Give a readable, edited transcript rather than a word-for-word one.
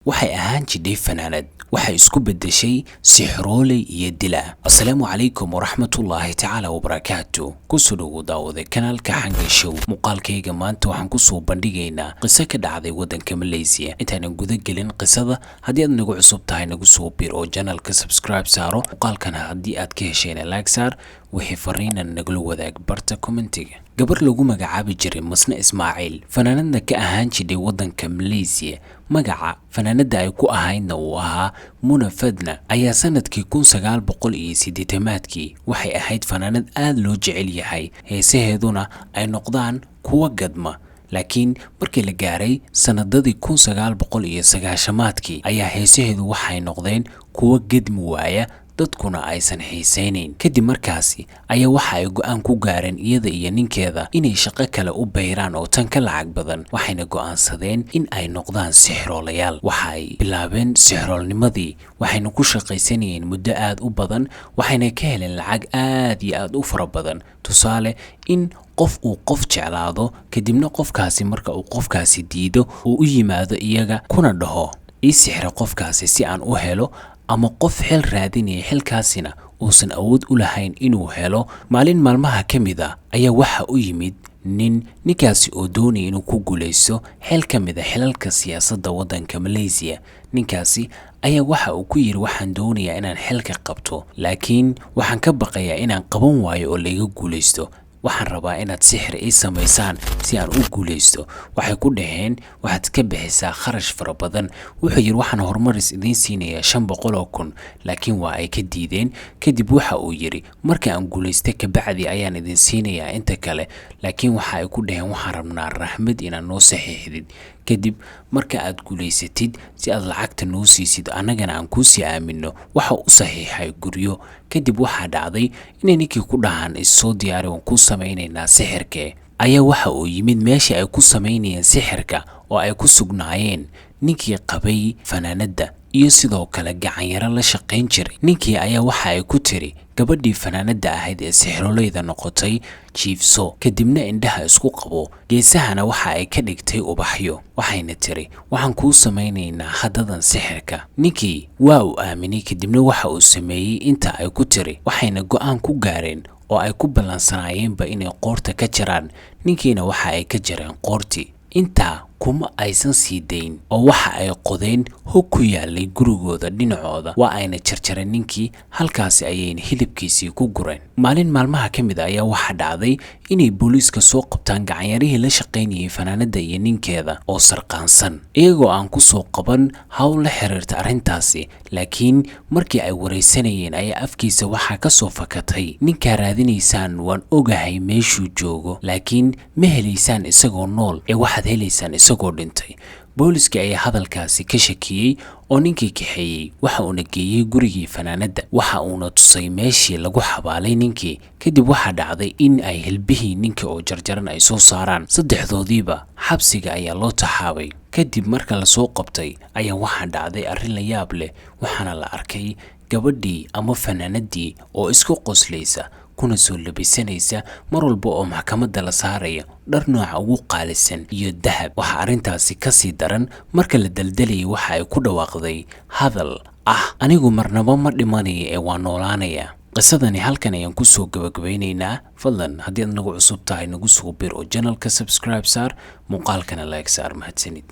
waxay ahaan jidhay fanaanad waxay isku bedeshay sixrooley iyo dila. Assalaamu calaykum waraxmatullaahi tacaala wabarakaatu. ku soo dhawow daawada kanaalka Xanga Show. muuqaalkayga maanta waxaan ku soo bandhigaynaa qiso ka dhacday waddanka Malaysia. intaanan guda gelin qisada, haddii aad nagu cusub tahay nagu soo bir oo channelka subscribe saaro. muuqaalkana haddii aad ka hesheen like saar, wixii fariinan nagala wadaag barta commentiga. gabar lagu magacaabi jiray Masna Ismaaciil, fanaanadna ka ahaan jidhay waddanka Malaysia. magaca fanaanada ay ku ahaydna uu ahaa Muna Fadna, ayaa sanadkii 1980 waxay ahayd fanaanad aad loo jecel yahay, heesaheeduna ay noqdaan kuwa gadma. laakiin markii la gaaray sanadadii 1990 ayaa heesaheedu waxay noqdeen kuwa gadmi waaya, dadkuna aysan xiiseynayn. kadib markaasi ayaa waxa ay go'aan ku gaareen iyada iyo ninkeeda inay shaqo kale u beyraan oo tan ka lacag badan, waxayna go'aansadeen in ay noqdaan sixroolayaal. waxay bilaabeen sixroolnimadii, waxayna ku shaqaysanayeen muddo aad u badan, waxayna ka heleen lacag aad iyo aad u fara badan. tusaale, in qof uu qof jeclaado, kadibna qofkaasi marka uu qofkaasi diido uu u yimaado iyaga kuna dhaho ii sixra qofkaasi si aan u helo, ama qof xil raadinaya xilkaasina uusan awood u lahayn inuu helo. maalin maalmaha ka mid ah ayaa waxa u yimid ninkaasi oo doonaya inuu ku guuleysto xil ka mid ah xilalka siyaasadda waddanka Malaysia. ninkaasi ayaa waxa uu ku yiri, waxaan doonayaa inaan xilka qabto, laakiin waxaan ka baqayaa inaan qaban waayo oo layga guuleysto. waxaan rabaa inaad sixir ii samaysaan si aan u guuleysto. waxay ku dhaheen waxaad ka bixisaa kharash fara badan. wuxuu yiri, waxaan horumaris idiin siinayaa 500,000, laakiin waa ay ka diideen. kadib waxa uu yiri, marka aan guuleysto ka bacdi ayaan idin siinayaa inta kale, laakiin waxa ay ku dhaheen waxaan rabnaa raxmad inaad noo saxiixdid. kadib marka aad guuleysatid si aad lacagta noo siisid annagana aan ku sii aamino. waxa uu saxiixay guryo. kadib waxaa dhacday inay ninkii ku dhahan isoo diyaari oo ku samaynaynaa sixirka. ayaa waxa uu yimid meeshii ay ku samaynayeen sixirka oo ay ku sugnaayeen ninkii qabay fanaanada iyo sidoo kale gacanyaro la shaqayn jiray. ninkii ayaa waxa ay ku tiri gabadhii fanaanada ahayd ee sixrooleyda noqotay jiifso, kadibna indhaha isku qabo, geesahana waxa ay ka dhigtay ubaxyo. waxayna tiri, waxaan kuu samaynaynaa haddadan sixirka. ninkii waa uu aaminay, kadibna waxa uu sameeyey inta ay ku tiri, waxayna go'aan ku gaareen oo ay ku ballansanaayeenba inay qoorta ka jaraan. ninkiina waxa ay ka jareen qoortii. intaa kuma aysan sii dayn oo waxa ay qodeen hog ku yaalay gurigooda dhinacooda, waa ayna jarjareen ninkii. halkaasi ayayna hilibkiisii ku gureen. maalin maalmaha ka mid ayaa waxa dhacday inay booliiska soo qabtaan gacanyarihii la shaqaynayay fanaanada iyo ninkeeda oo sarqaansan, iyagoo aan ku soo qaban hawl la xiriirta arrintaasi. laakiin markii ay wareysanayeen ayaa afkiisa waxaa ka soo fakatay, ninkaa raadinaysaan waan ogahay meeshuu joogo, laakiin ma helaysaan isagoo nool ee waxaad helaysaan isagoo dhintay. booliska ayaa hadalkaasi ka shakiyey oo ninkii kaxeeyey. waxa uuna geeyey gurigii fanaanada, waxa uuna tusay meeshii lagu xabaalay ninkii. kadib waxaa dhacday in ay hilbihii ninkii oo jarjaran ay soo saaraan. saddexdoodiiba xabsiga ayaa loo taxaabay. kadib marka la soo qabtay ayaa waxaa dhacday arrin la yaab leh. waxaana la arkay gabadhii ama fanaanadii oo isku qoslaysa, kuna soo labisanaysa mar walba oo maxkamadda la saaraya dhar nooca ugu qaalisan iyo dahab. waxa arrintaasi ka sii daran, marka la daldalayay waxa ay ku dhawaaqday hadal ah, anigu marnaba ma dhimanayo ee waa noolaanaya. qisadani halkan ayaan ku soo gabagabeynaynaa. fadlan haddii aad nagu cusub tahay nagu soo bir oo channelka subscribe saar, muuqaalkana like saar. mahadsanid.